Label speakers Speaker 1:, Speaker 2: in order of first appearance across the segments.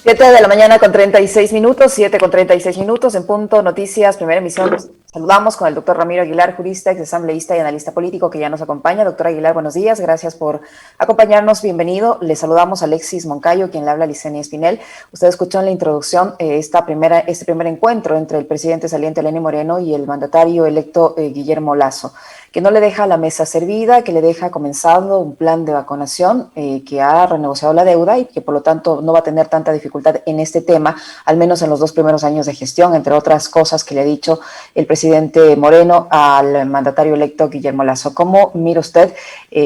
Speaker 1: 7 de la mañana con 36 minutos, 7 con 36 minutos, en punto, noticias, primera emisión. Saludamos con el doctor Ramiro Aguilar, jurista, exasambleísta y analista político que ya nos acompaña. Doctor Aguilar, buenos días, gracias por acompañarnos, bienvenido. Le saludamos a Alexis Moncayo, quien le habla a Licenia Espinel. Usted escuchó en la introducción este primer encuentro entre el presidente saliente Lenín Moreno y el mandatario electo Guillermo Lasso, que no le deja la mesa servida, que le deja comenzando un plan de vacunación que ha renegociado la deuda y que por lo tanto no va a tener tanta dificultad en este tema, al menos en los 2 primeros años de gestión, entre otras cosas que le ha dicho el presidente Moreno al mandatario electo Guillermo Lasso. ¿Cómo mira usted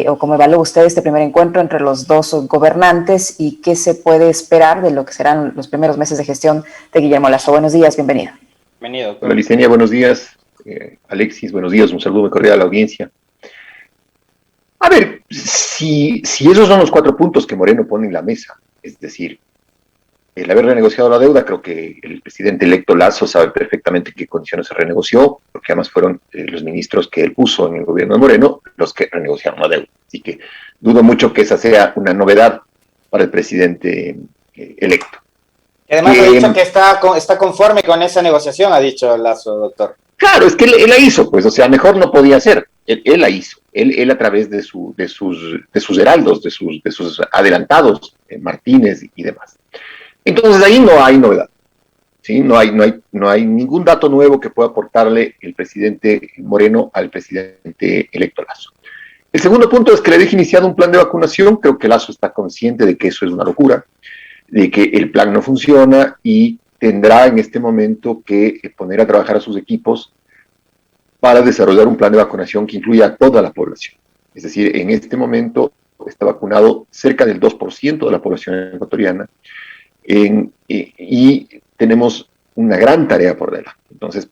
Speaker 1: o cómo evalúa usted este primer encuentro entre los dos gobernantes y qué se puede esperar de lo que serán los primeros meses de gestión de Guillermo Lasso? Buenos días, bienvenido.
Speaker 2: Bienvenido. Hola, Licenia, buenos días. Alexis, buenos días, un saludo muy cordial a la audiencia. A ver, si esos son los 4 puntos que Moreno pone en la mesa, es decir, el haber renegociado la deuda, creo que el presidente electo Lasso sabe perfectamente qué condiciones se renegoció, porque además fueron los ministros que él puso en el gobierno de Moreno los que renegociaron la deuda. Así que dudo mucho que esa sea una novedad para el presidente electo.
Speaker 3: Además ha dicho que está conforme con esa negociación, ha dicho Lasso, doctor.
Speaker 2: Claro, es que él la hizo, pues, o sea, mejor no podía ser. Él la hizo. Él a través de sus heraldos, de sus adelantados, Martínez y demás. Entonces ahí no hay novedad. ¿Sí? No hay ningún dato nuevo que pueda aportarle el presidente Moreno al presidente electo Lasso. El segundo punto es que le deje iniciado un plan de vacunación. Creo que Lasso está consciente de que eso es una locura, de que el plan no funciona y tendrá en este momento que poner a trabajar a sus equipos para desarrollar un plan de vacunación que incluya a toda la población. Es decir, en este momento está vacunado cerca del 2% de la población ecuatoriana y tenemos una gran tarea por delante. Entonces,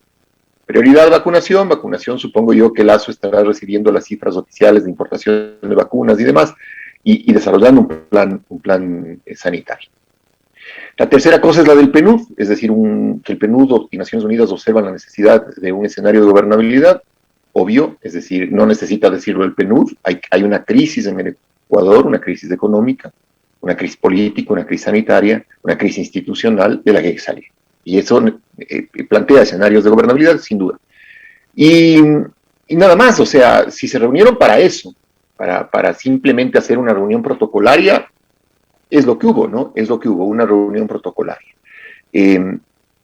Speaker 2: prioridad vacunación, supongo yo que Lasso estará recibiendo las cifras oficiales de importación de vacunas y demás, y desarrollando un plan sanitario. La tercera cosa es la del PNUD, es decir, que el PNUD y Naciones Unidas observan la necesidad de un escenario de gobernabilidad, obvio, es decir, no necesita decirlo el PNUD, hay una crisis en el Ecuador, una crisis económica, una crisis política, una crisis sanitaria, una crisis institucional de la que hay que salir. Y eso plantea escenarios de gobernabilidad, sin duda. Y nada más, o sea, si se reunieron para eso, para simplemente hacer una reunión protocolaria, es lo que hubo, ¿no? Es lo que hubo, una reunión protocolaria.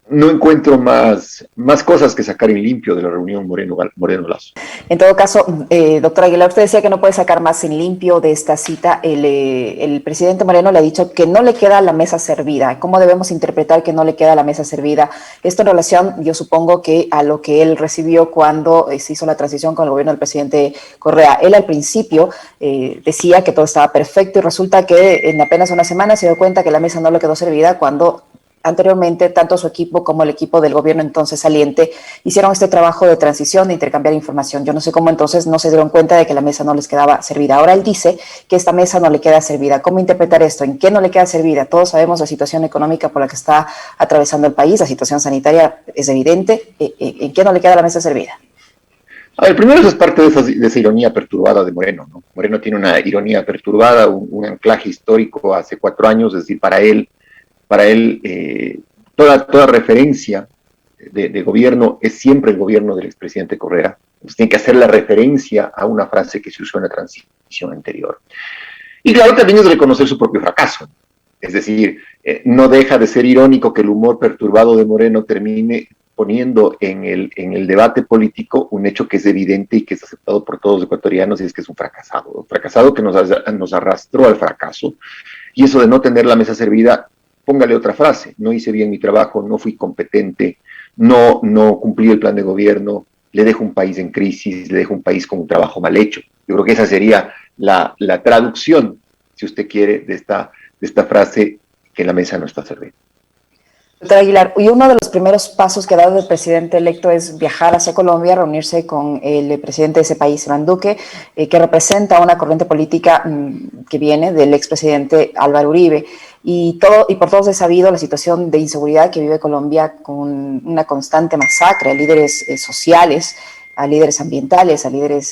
Speaker 2: No encuentro más cosas que sacar en limpio de la reunión Moreno-Lasso.
Speaker 1: En todo caso, doctor Aguilar, usted decía que no puede sacar más en limpio de esta cita. El presidente Moreno le ha dicho que no le queda la mesa servida. ¿Cómo debemos interpretar que no le queda la mesa servida? Esto en relación, yo supongo, que a lo que él recibió cuando se hizo la transición con el gobierno del presidente Correa. Él al principio decía que todo estaba perfecto y resulta que en apenas una semana se dio cuenta que la mesa no le quedó servida cuando anteriormente, tanto su equipo como el equipo del gobierno entonces saliente hicieron este trabajo de transición, de intercambiar información. Yo no sé cómo entonces no se dieron cuenta de que la mesa no les quedaba servida. Ahora él dice que esta mesa no le queda servida. ¿Cómo interpretar esto? ¿En qué no le queda servida? Todos sabemos la situación económica por la que está atravesando el país, la situación sanitaria es evidente. ¿En qué no le queda la mesa servida?
Speaker 2: A ver, primero eso es parte de esa ironía perturbada de Moreno, ¿no? Moreno tiene una ironía perturbada, un anclaje histórico hace 4 años, es decir, para él toda referencia de gobierno es siempre el gobierno del expresidente Correa. Entonces tiene que hacer la referencia a una frase que se usó en la transición anterior. Y claro, también es reconocer su propio fracaso. Es decir, no deja de ser irónico que el humor perturbado de Moreno termine poniendo en el debate político un hecho que es evidente y que es aceptado por todos los ecuatorianos, y es que es un fracasado que nos arrastró al fracaso. Y eso de no tener la mesa servida, póngale otra frase: no hice bien mi trabajo, no fui competente, no cumplí el plan de gobierno, le dejo un país en crisis, le dejo un país con un trabajo mal hecho. Yo creo que esa sería la traducción, si usted quiere, de esta frase, que la mesa no está servida.
Speaker 1: Doctor Aguilar, y uno de los primeros pasos que ha dado el presidente electo es viajar hacia Colombia, reunirse con el presidente de ese país, Iván Duque, que representa una corriente política que viene del expresidente Álvaro Uribe. Y por todos es sabido la situación de inseguridad que vive Colombia, con una constante masacre de líderes sociales, a líderes ambientales, a líderes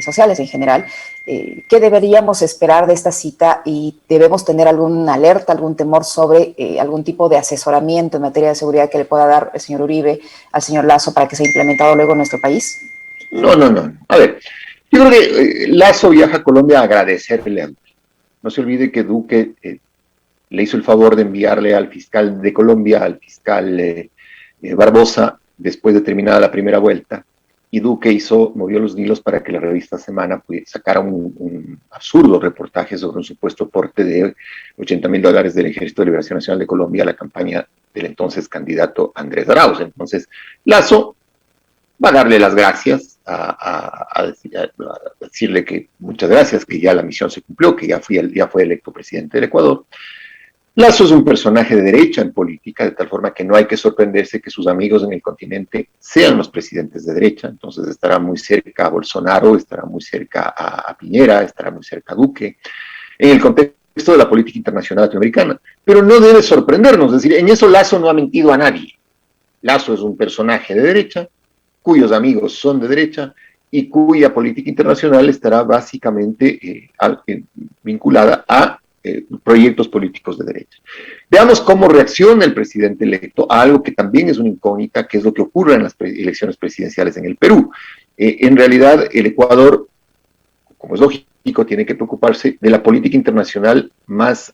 Speaker 1: sociales en general. ¿Qué deberíamos esperar de esta cita y debemos tener alguna alerta, algún temor sobre algún tipo de asesoramiento en materia de seguridad que le pueda dar el señor Uribe al señor Lasso para que sea implementado luego en nuestro país?
Speaker 2: No. A ver, yo creo que Lasso viaja a Colombia a agradecerle a Duque. No se olvide que Duque le hizo el favor de enviarle al fiscal de Colombia, al fiscal Barbosa, después de terminada la primera vuelta, y Duque movió los hilos para que la revista Semana sacara un absurdo reportaje sobre un supuesto aporte de $80,000 del Ejército de Liberación Nacional de Colombia a la campaña del entonces candidato Andrés Arauz. Entonces, Lasso va a darle las gracias, a decirle que muchas gracias, que ya la misión se cumplió, que ya fue electo presidente del Ecuador. Lasso es un personaje de derecha en política, de tal forma que no hay que sorprenderse que sus amigos en el continente sean los presidentes de derecha. Entonces estará muy cerca a Bolsonaro, estará muy cerca a Piñera, estará muy cerca a Duque, en el contexto de la política internacional latinoamericana. Pero no debe sorprendernos, es decir, en eso Lasso no ha mentido a nadie. Lasso es un personaje de derecha, cuyos amigos son de derecha, y cuya política internacional estará básicamente vinculada a proyectos políticos de derecha. Veamos cómo reacciona el presidente electo a algo que también es una incógnita, que es lo que ocurre en las elecciones presidenciales en el Perú. En realidad, el Ecuador, como es lógico, tiene que preocuparse de la política internacional más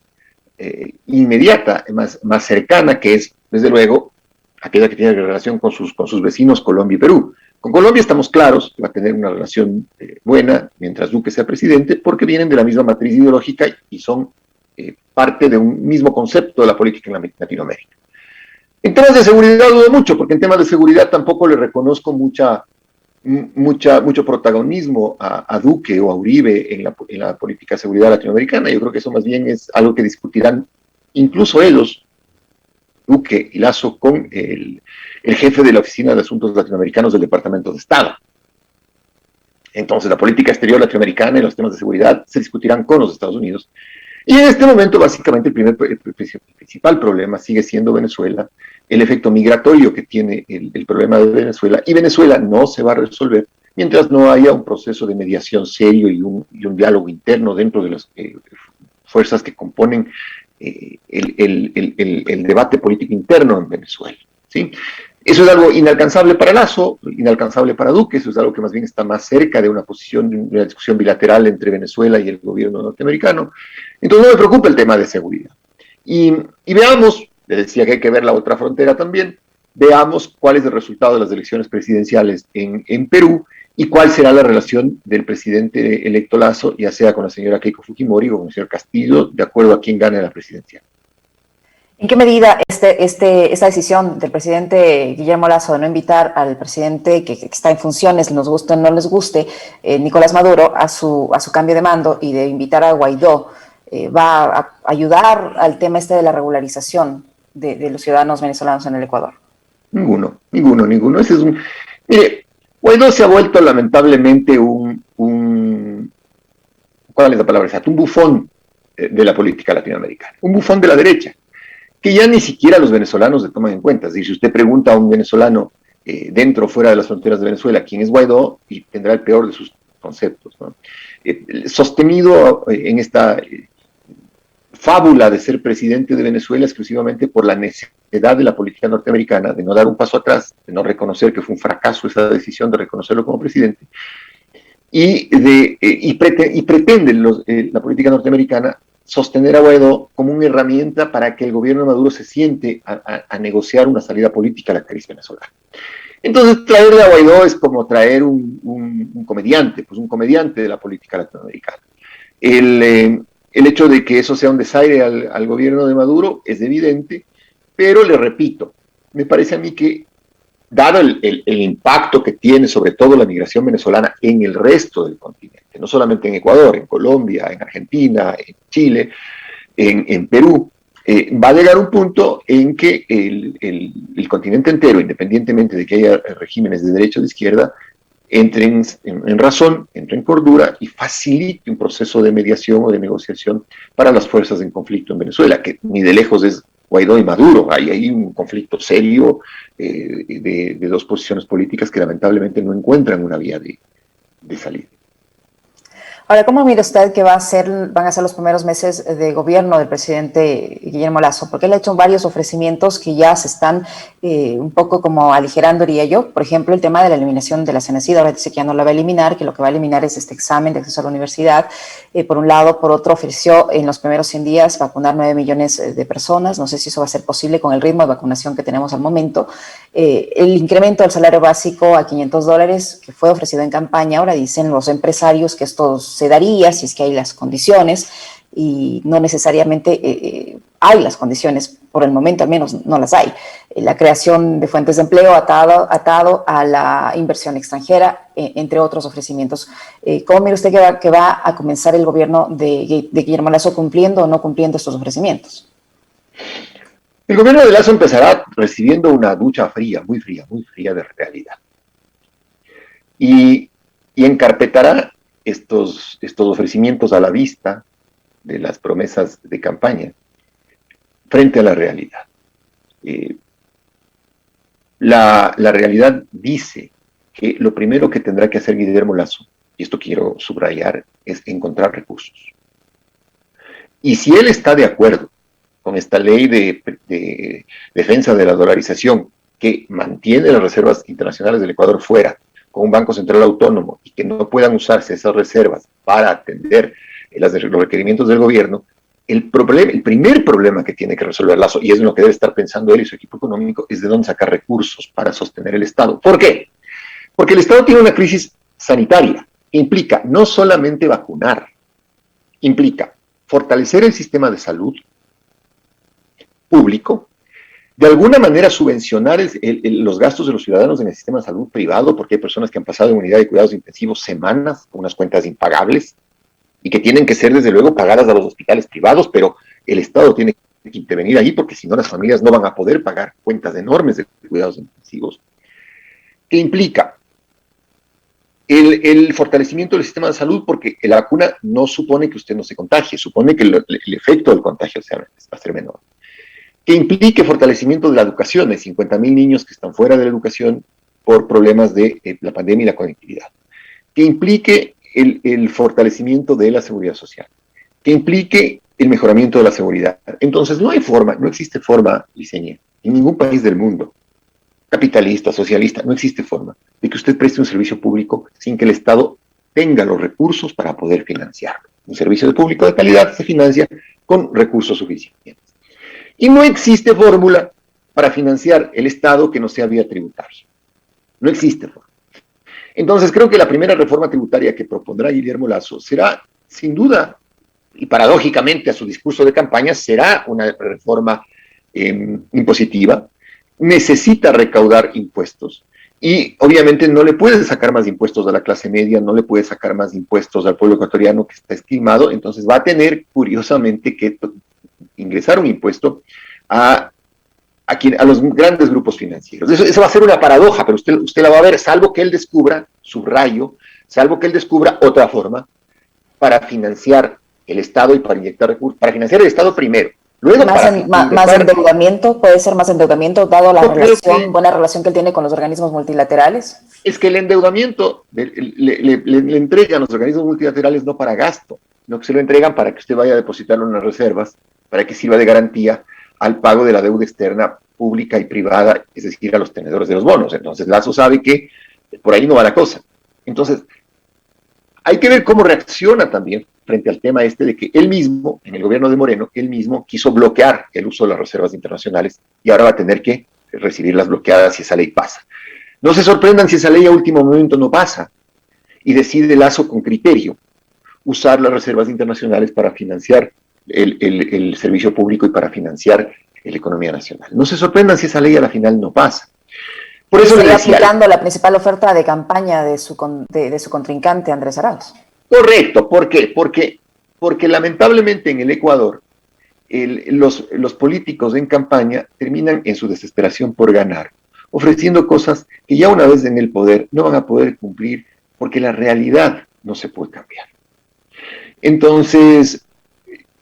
Speaker 2: inmediata, más cercana, que es, desde luego, aquella que tiene relación con sus vecinos Colombia y Perú. Con Colombia estamos claros que va a tener una relación buena mientras Duque sea presidente, porque vienen de la misma matriz ideológica y son parte de un mismo concepto de la política en Latinoamérica. En temas de seguridad dudo mucho, porque en temas de seguridad tampoco le reconozco mucho protagonismo a Duque o a Uribe en la política de seguridad latinoamericana. Yo creo que eso más bien es algo que discutirán incluso ellos, Duque y Lasso, con el jefe de la Oficina de Asuntos Latinoamericanos del Departamento de Estado. Entonces, la política exterior latinoamericana y los temas de seguridad se discutirán con los Estados Unidos. Y en este momento, básicamente, el principal problema sigue siendo Venezuela, el efecto migratorio que tiene el problema de Venezuela, y Venezuela no se va a resolver mientras no haya un proceso de mediación serio y un diálogo interno dentro de las fuerzas que componen el debate político interno en Venezuela, ¿sí? Eso es algo inalcanzable para Lasso, inalcanzable para Duque. Eso es algo que más bien está más cerca de una posición, de una discusión bilateral entre Venezuela y el gobierno norteamericano. Entonces no me preocupa el tema de seguridad. Y veamos, le decía que hay que ver la otra frontera también, veamos cuál es el resultado de las elecciones presidenciales en Perú y cuál será la relación del presidente electo Lasso, ya sea con la señora Keiko Fujimori o con el señor Castillo, de acuerdo a quién gane la presidencia.
Speaker 1: ¿En qué medida esta decisión del presidente Guillermo Lasso de no invitar al presidente que está en funciones, nos guste o no les guste, Nicolás Maduro, a su cambio de mando y de invitar a Guaidó, va a ayudar al tema de la regularización de los ciudadanos venezolanos en el Ecuador? Ninguno.
Speaker 2: Mire, Guaidó se ha vuelto lamentablemente ¿cuál es la palabra exacta? Un bufón de la política latinoamericana, un bufón de la derecha, que ya ni siquiera los venezolanos se toman en cuenta. Es decir, si usted pregunta a un venezolano dentro o fuera de las fronteras de Venezuela quién es Guaidó, y tendrá el peor de sus conceptos, ¿no? Sostenido en esta fábula de ser presidente de Venezuela exclusivamente por la necesidad de la política norteamericana de no dar un paso atrás, de no reconocer que fue un fracaso esa decisión de reconocerlo como presidente, y pretende la política norteamericana sostener a Guaidó como una herramienta para que el gobierno de Maduro se siente a negociar una salida política a la crisis venezolana. Entonces, traerle a Guaidó es como traer un comediante, pues un comediante de la política latinoamericana. El hecho de que eso sea un desaire al gobierno de Maduro es evidente, pero le repito, me parece a mí que, dado el impacto que tiene sobre todo la migración venezolana en el resto del continente, no solamente en Ecuador, en Colombia, en Argentina, en Chile, en Perú, va a llegar un punto en que el continente entero, independientemente de que haya regímenes de derecha o de izquierda, entre en razón, entre en cordura y facilite un proceso de mediación o de negociación para las fuerzas en conflicto en Venezuela, que ni de lejos es Guaidó y Maduro. Hay un conflicto serio de dos posiciones políticas que lamentablemente no encuentran una vía de salida.
Speaker 1: Ahora, ¿cómo mira usted que van a ser los primeros meses de gobierno del presidente Guillermo Lasso? Porque él ha hecho varios ofrecimientos que ya se están un poco como aligerando, diría yo. Por ejemplo, el tema de la eliminación de la CENESID. Ahora dice que ya no la va a eliminar, que lo que va a eliminar es este examen de acceso a la universidad. Por un lado, por otro, ofreció en los primeros 100 días vacunar 9 millones de personas. No sé si eso va a ser posible con el ritmo de vacunación que tenemos al momento. El incremento del salario básico a $500 que fue ofrecido en campaña. Ahora dicen los empresarios que estos se daría si es que hay las condiciones y no necesariamente hay las condiciones, por el momento al menos no las hay. La creación de fuentes de empleo atado a la inversión extranjera, entre otros ofrecimientos. ¿Cómo mira usted que va a comenzar el gobierno de Guillermo Lasso cumpliendo o no cumpliendo estos ofrecimientos?
Speaker 2: El gobierno de Lasso empezará recibiendo una ducha fría, muy fría de realidad. Y encarpetará estos ofrecimientos a la vista de las promesas de campaña frente a la realidad. La realidad dice que lo primero que tendrá que hacer Guillermo Lasso, y esto quiero subrayar, es encontrar recursos. Y si él está de acuerdo con esta ley de defensa de la dolarización que mantiene las reservas internacionales del Ecuador fuera, con un Banco Central autónomo, y que no puedan usarse esas reservas para atender los requerimientos del gobierno, el primer problema que tiene que resolver Lasso, y es en lo que debe estar pensando él y su equipo económico, es de dónde sacar recursos para sostener el Estado. ¿Por qué? Porque el Estado tiene una crisis sanitaria que implica no solamente vacunar, implica fortalecer el sistema de salud público, de alguna manera subvencionar los gastos de los ciudadanos en el sistema de salud privado, porque hay personas que han pasado en unidad de cuidados intensivos semanas con unas cuentas impagables y que tienen que ser desde luego pagadas a los hospitales privados, pero el Estado tiene que intervenir ahí porque si no las familias no van a poder pagar cuentas enormes de cuidados intensivos. ¿Qué implica? El fortalecimiento del sistema de salud, porque la vacuna no supone que usted no se contagie, supone que el efecto del contagio va a ser menor. Que implique fortalecimiento de la educación, de 50.000 niños que están fuera de la educación por problemas de la pandemia y la conectividad. Que implique el fortalecimiento de la seguridad social. Que implique el mejoramiento de la seguridad. Entonces no existe forma, Liceña, en ningún país del mundo, capitalista, socialista, no existe forma de que usted preste un servicio público sin que el Estado tenga los recursos para poder financiarlo. Un servicio público de calidad se financia con recursos suficientes. Y no existe fórmula para financiar el Estado que no sea vía tributaria. No existe fórmula. Entonces creo que la primera reforma tributaria que propondrá Guillermo Lasso será, sin duda, y paradójicamente a su discurso de campaña, será una reforma impositiva. Necesita recaudar impuestos. Y obviamente no le puede sacar más impuestos a la clase media, no le puede sacar más impuestos al pueblo ecuatoriano que está estimado, entonces va a tener, curiosamente, que ingresar un impuesto a los grandes grupos financieros. Eso va a ser una paradoja, pero usted la va a ver, salvo que él descubra, subrayo, salvo que él descubra otra forma para financiar el Estado y para inyectar recursos, para financiar el Estado primero. Luego
Speaker 1: más endeudamiento, puede ser más endeudamiento, dado la buena relación que él tiene con los organismos multilaterales.
Speaker 2: Es que el endeudamiento le entregan los organismos multilaterales no para gasto, no que se lo entregan para que usted vaya a depositarlo en las reservas, para que sirva de garantía al pago de la deuda externa pública y privada, es decir, a los tenedores de los bonos. Entonces Lasso sabe que por ahí no va la cosa. Entonces, hay que ver cómo reacciona también frente al tema de que él mismo, en el gobierno de Moreno, él mismo quiso bloquear el uso de las reservas internacionales y ahora va a tener que recibirlas bloqueadas si esa ley pasa. No se sorprendan si esa ley a último momento no pasa y decide Lasso con criterio usar las reservas internacionales para financiar el servicio público y para financiar la economía nacional. No se sorprendan si esa ley a la final no pasa. Por eso
Speaker 1: estaría aplicando la principal oferta de campaña de su contrincante, Andrés Arauz.
Speaker 2: Correcto. ¿Por qué? Porque lamentablemente en el Ecuador los políticos en campaña terminan en su desesperación por ganar, ofreciendo cosas que ya una vez en el poder no van a poder cumplir porque la realidad no se puede cambiar. Entonces,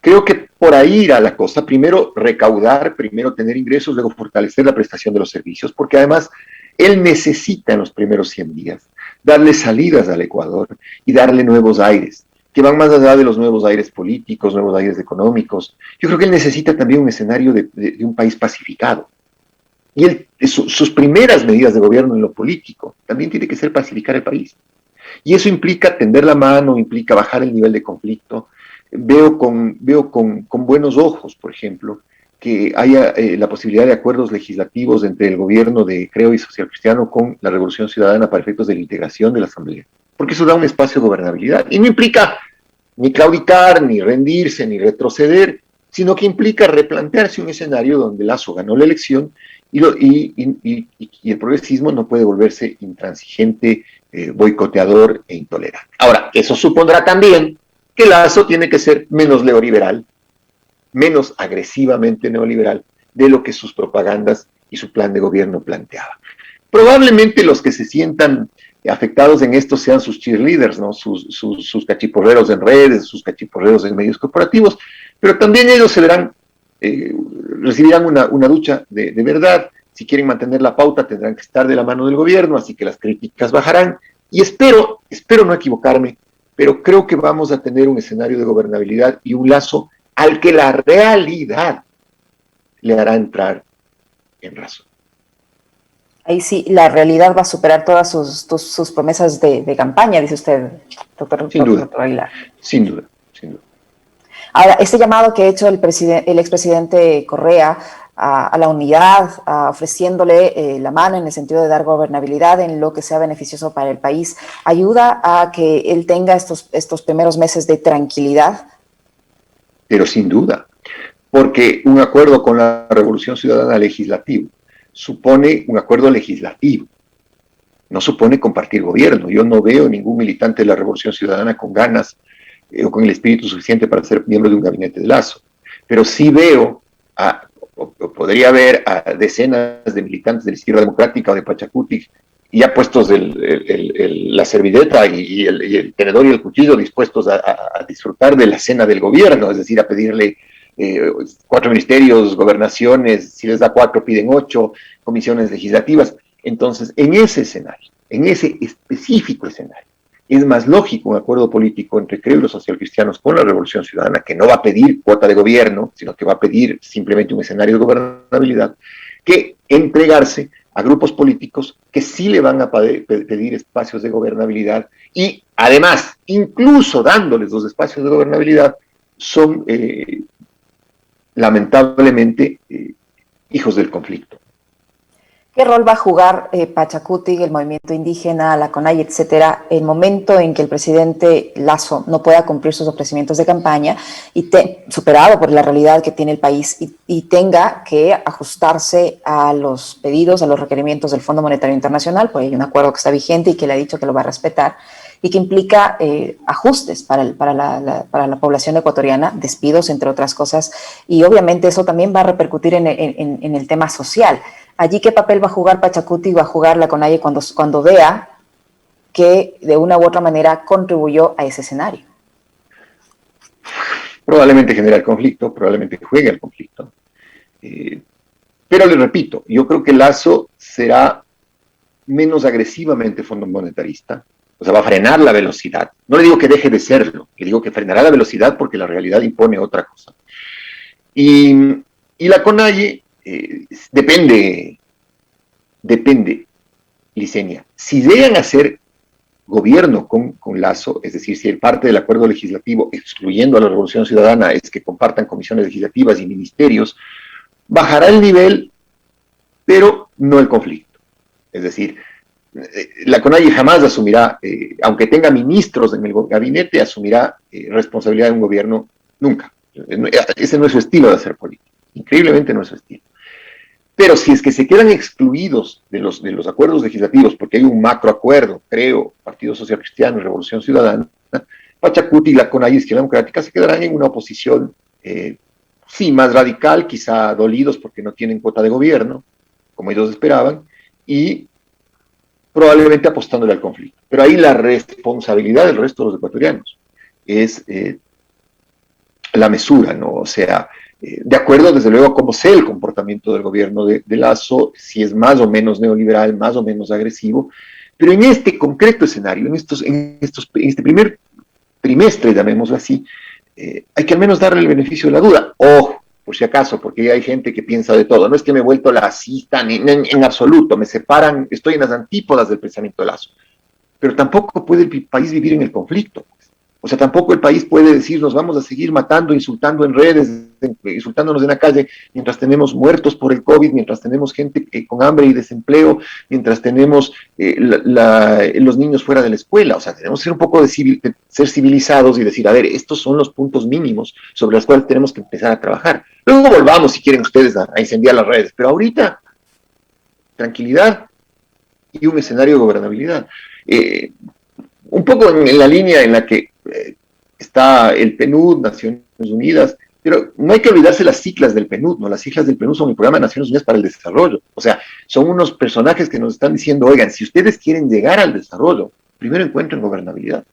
Speaker 2: Creo que por ahí irá la cosa. Primero recaudar, primero tener ingresos, luego fortalecer la prestación de los servicios, porque además él necesita en los primeros 100 días darle salidas al Ecuador y darle nuevos aires, que van más allá de los nuevos aires políticos, nuevos aires económicos. Yo creo que él necesita también un escenario de un país pacificado. Y sus primeras medidas de gobierno en lo político también tiene que ser pacificar el país. Y eso implica tender la mano, implica bajar el nivel de conflicto. Veo con buenos ojos, por ejemplo, que haya la posibilidad de acuerdos legislativos entre el gobierno de Creo y Social Cristiano con la Revolución Ciudadana para efectos de la integración de la Asamblea. Porque eso da un espacio de gobernabilidad. Y no implica ni claudicar, ni rendirse, ni retroceder, sino que implica replantearse un escenario donde Lasso ganó la elección y el progresismo no puede volverse intransigente, boicoteador e intolerante. Ahora, eso supondrá también que Lasso tiene que ser menos neoliberal, menos agresivamente neoliberal de lo que sus propagandas y su plan de gobierno planteaba. Probablemente los que se sientan afectados en esto sean sus cheerleaders, ¿no? sus cachiporreros en redes, sus cachiporreros en medios corporativos, pero también ellos se verán, recibirán una ducha de verdad. Si quieren mantener la pauta tendrán que estar de la mano del gobierno, así que las críticas bajarán, y espero no equivocarme, pero creo que vamos a tener un escenario de gobernabilidad y un Lasso al que la realidad le hará entrar en razón.
Speaker 1: Ahí sí, la realidad va a superar todas sus promesas de campaña, dice usted, doctor Aguilar.
Speaker 2: Sin duda, sin duda.
Speaker 1: Ahora, este llamado que ha hecho el expresidente Correa a la unidad, ofreciéndole la mano en el sentido de dar gobernabilidad en lo que sea beneficioso para el país, ¿ayuda a que él tenga estos primeros meses de tranquilidad?
Speaker 2: Pero sin duda, porque un acuerdo con la Revolución Ciudadana legislativo supone un acuerdo legislativo, no supone compartir gobierno. Yo no veo ningún militante de la Revolución Ciudadana con ganas o con el espíritu suficiente para ser miembro de un gabinete de Lasso, pero sí veo, o podría haber a decenas de militantes de la izquierda democrática o de Pachacuti ya puestos la servilleta y el tenedor y el cuchillo dispuestos a disfrutar de la cena del gobierno, es decir, a pedirle 4 ministerios, gobernaciones, si les da 4 piden 8, comisiones legislativas. Entonces, en ese escenario, en ese específico escenario, es más lógico un acuerdo político entre Creo y los socialcristianos con la Revolución Ciudadana, que no va a pedir cuota de gobierno, sino que va a pedir simplemente un escenario de gobernabilidad, que entregarse a grupos políticos que sí le van a pedir espacios de gobernabilidad y además, incluso dándoles los espacios de gobernabilidad, son lamentablemente hijos del conflicto.
Speaker 1: ¿Qué rol va a jugar Pachacuti, el movimiento indígena, la CONAIE, etcétera, el momento en que el presidente Lasso no pueda cumplir sus ofrecimientos de campaña y superado por la realidad que tiene el país y tenga que ajustarse a los pedidos, a los requerimientos del Fondo Monetario Internacional? Pues hay un acuerdo que está vigente y que le ha dicho que lo va a respetar y que implica ajustes para la población ecuatoriana, despidos, entre otras cosas, y obviamente eso también va a repercutir en el tema social. Allí, ¿qué papel va a jugar Pachacuti y va a jugar la CONAIE cuando vea que de una u otra manera contribuyó a ese escenario?
Speaker 2: Probablemente genera el conflicto, probablemente juegue el conflicto. Pero le repito, yo creo que Lasso será menos agresivamente fondo monetarista, o sea, va a frenar la velocidad. No le digo que deje de serlo, le digo que frenará la velocidad porque la realidad impone otra cosa. Y la CONAIE depende, Licenia. Si llegan a ser gobierno con Lasso, es decir, si el parte del acuerdo legislativo, excluyendo a la Revolución Ciudadana, es que compartan comisiones legislativas y ministerios, bajará el nivel, pero no el conflicto. Es decir, la CONAIE jamás asumirá, aunque tenga ministros en el gabinete, asumirá responsabilidad de un gobierno nunca. Ese no es su estilo de hacer política. Increíblemente no es su estilo. Pero si es que se quedan excluidos de los acuerdos legislativos, porque hay un macroacuerdo, Creo, Partido Social Cristiano y Revolución Ciudadana, Pachacuti y la CONAIE Izquierda Democrática se quedarán en una oposición, sí, más radical, quizá dolidos porque no tienen cuota de gobierno, como ellos esperaban, y probablemente apostándole al conflicto. Pero ahí la responsabilidad del resto de los ecuatorianos es la mesura, ¿no? O sea, de acuerdo desde luego a cómo sea el comportamiento del gobierno de Lasso, si es más o menos neoliberal, más o menos agresivo, pero en este concreto escenario, en este primer trimestre, llamémoslo así, hay que al menos darle el beneficio de la duda. Ojo, por si acaso, porque hay gente que piensa de todo. No es que me he vuelto lacista en absoluto, me separan, estoy en las antípodas del pensamiento de Lasso. Pero tampoco puede el país vivir en el conflicto. O sea, tampoco el país puede decir, nos vamos a seguir matando, insultando en redes, insultándonos en la calle, mientras tenemos muertos por el COVID, mientras tenemos gente con hambre y desempleo, mientras tenemos los niños fuera de la escuela. O sea, tenemos que ser un poco de ser civilizados y decir, a ver, estos son los puntos mínimos sobre los cuales tenemos que empezar a trabajar. Luego volvamos, si quieren ustedes, a incendiar las redes. Pero ahorita, tranquilidad y un escenario de gobernabilidad. Un poco en la línea en la que está el PNUD, Naciones Unidas, pero no hay que olvidarse las siglas del PNUD, ¿no? Las siglas del PNUD son el Programa de Naciones Unidas para el Desarrollo. O sea, son unos personajes que nos están diciendo, oigan, si ustedes quieren llegar al desarrollo, primero encuentren gobernabilidad.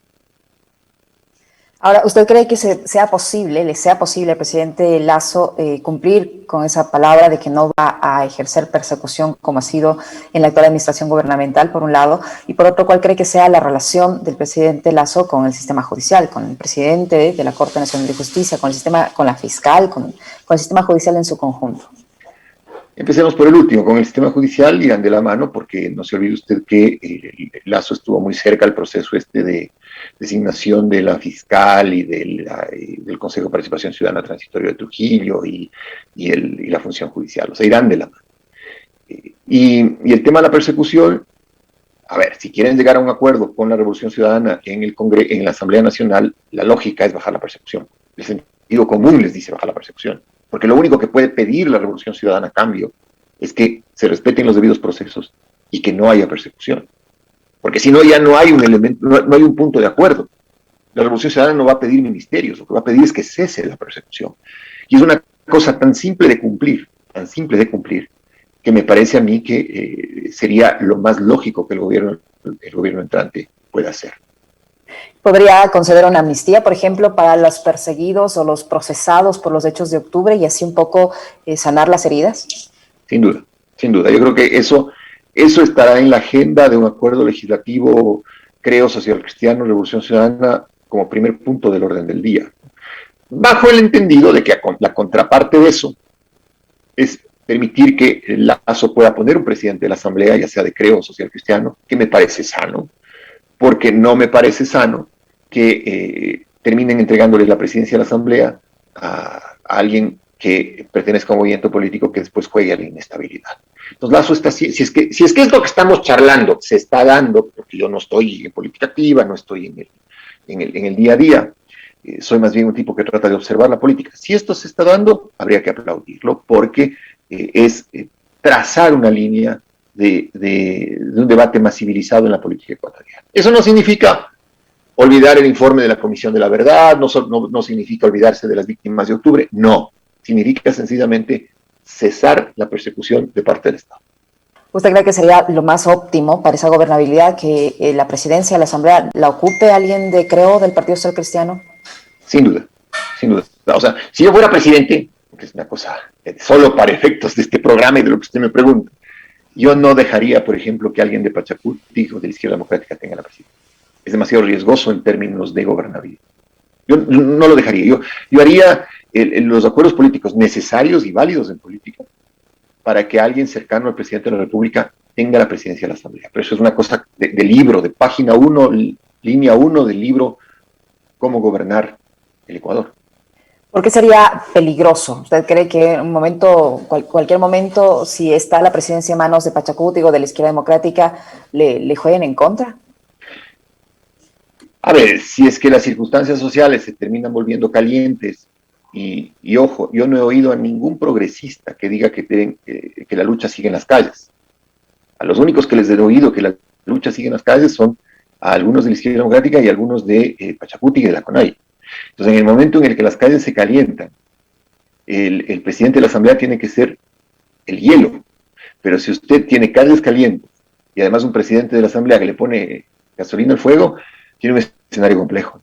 Speaker 1: Ahora, ¿usted cree que le sea posible al presidente Lasso cumplir con esa palabra de que no va a ejercer persecución como ha sido en la actual administración gubernamental, por un lado? Y por otro, ¿cuál cree que sea la relación del presidente Lasso con el sistema judicial, con el presidente de la Corte Nacional de Justicia, con el sistema, con la fiscal, con el sistema judicial en su conjunto?
Speaker 2: Empecemos por el último, con el sistema judicial irán de la mano, porque no se olvide usted que Lasso estuvo muy cerca al proceso de designación de la fiscal y del Consejo de Participación Ciudadana Transitorio de Trujillo y la función judicial. O sea, irán de la mano. Y el tema de la persecución, a ver, si quieren llegar a un acuerdo con la Revolución Ciudadana en la Asamblea Nacional, la lógica es bajar la persecución. El sentido común les dice bajar la persecución. Porque lo único que puede pedir la Revolución Ciudadana a cambio es que se respeten los debidos procesos y que no haya persecución. Porque si no, ya no hay un elemento, no hay un punto de acuerdo. La Revolución Ciudadana no va a pedir ministerios, lo que va a pedir es que cese la persecución. Y es una cosa tan simple de cumplir, que me parece a mí que sería lo más lógico que el gobierno entrante pueda hacer.
Speaker 1: ¿Podría conceder una amnistía, por ejemplo, para los perseguidos o los procesados por los hechos de octubre y así un poco sanar las heridas?
Speaker 2: Sin duda, sin duda. Yo creo que eso estará en la agenda de un acuerdo legislativo, creo, social cristiano, Revolución Ciudadana, como primer punto del orden del día. Bajo el entendido de que la contraparte de eso es permitir que Lasso pueda poner un presidente de la Asamblea, ya sea de creo social cristiano, que me parece sano, porque no me parece sano que terminen entregándoles la presidencia de la Asamblea a alguien que pertenezca a un movimiento político que después juegue a la inestabilidad. Entonces Lasso está, si es que es lo que estamos charlando, se está dando, porque yo no estoy en política activa, no estoy en el día a día, soy más bien un tipo que trata de observar la política. Si esto se está dando, habría que aplaudirlo, porque es trazar una línea de un debate más civilizado en la política ecuatoriana. Eso no significa olvidar el informe de la Comisión de la Verdad, no significa olvidarse de las víctimas de octubre, no. Significa sencillamente cesar la persecución de parte del Estado.
Speaker 1: ¿Usted cree que sería lo más óptimo para esa gobernabilidad que la presidencia de la Asamblea la ocupe alguien de Creo del Partido Social Cristiano?
Speaker 2: Sin duda, sin duda. O sea, si yo fuera presidente, que es una cosa solo para efectos de este programa y de lo que usted me pregunta, yo no dejaría, por ejemplo, que alguien de Pachacuti o de la Izquierda Democrática tenga la presidencia. Es demasiado riesgoso en términos de gobernabilidad. Yo no lo dejaría. Yo haría los acuerdos políticos necesarios y válidos en política para que alguien cercano al presidente de la República tenga la presidencia de la Asamblea. Pero eso es una cosa de libro, de página 1, línea 1 del libro Cómo gobernar el Ecuador.
Speaker 1: ¿Por qué sería peligroso? ¿Usted cree que en un momento, cualquier momento, si está la presidencia en manos de Pachacuti o de la Izquierda Democrática, le jueguen en contra?
Speaker 2: A ver, si es que las circunstancias sociales se terminan volviendo calientes, y ojo, yo no he oído a ningún progresista que diga que la lucha sigue en las calles. A los únicos que les he oído que la lucha sigue en las calles son a algunos de la Izquierda Democrática y a algunos de Pachacuti y de la CONAI. Entonces, en el momento en el que las calles se calientan, el presidente de la Asamblea tiene que ser el hielo. Pero si usted tiene calles calientes y además un presidente de la Asamblea que le pone gasolina al fuego, tiene un escenario complejo.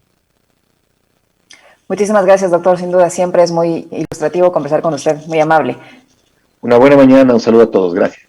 Speaker 1: Muchísimas gracias, doctor. Sin duda, siempre es muy ilustrativo conversar con usted, muy amable.
Speaker 2: Una buena mañana, un saludo a todos, gracias.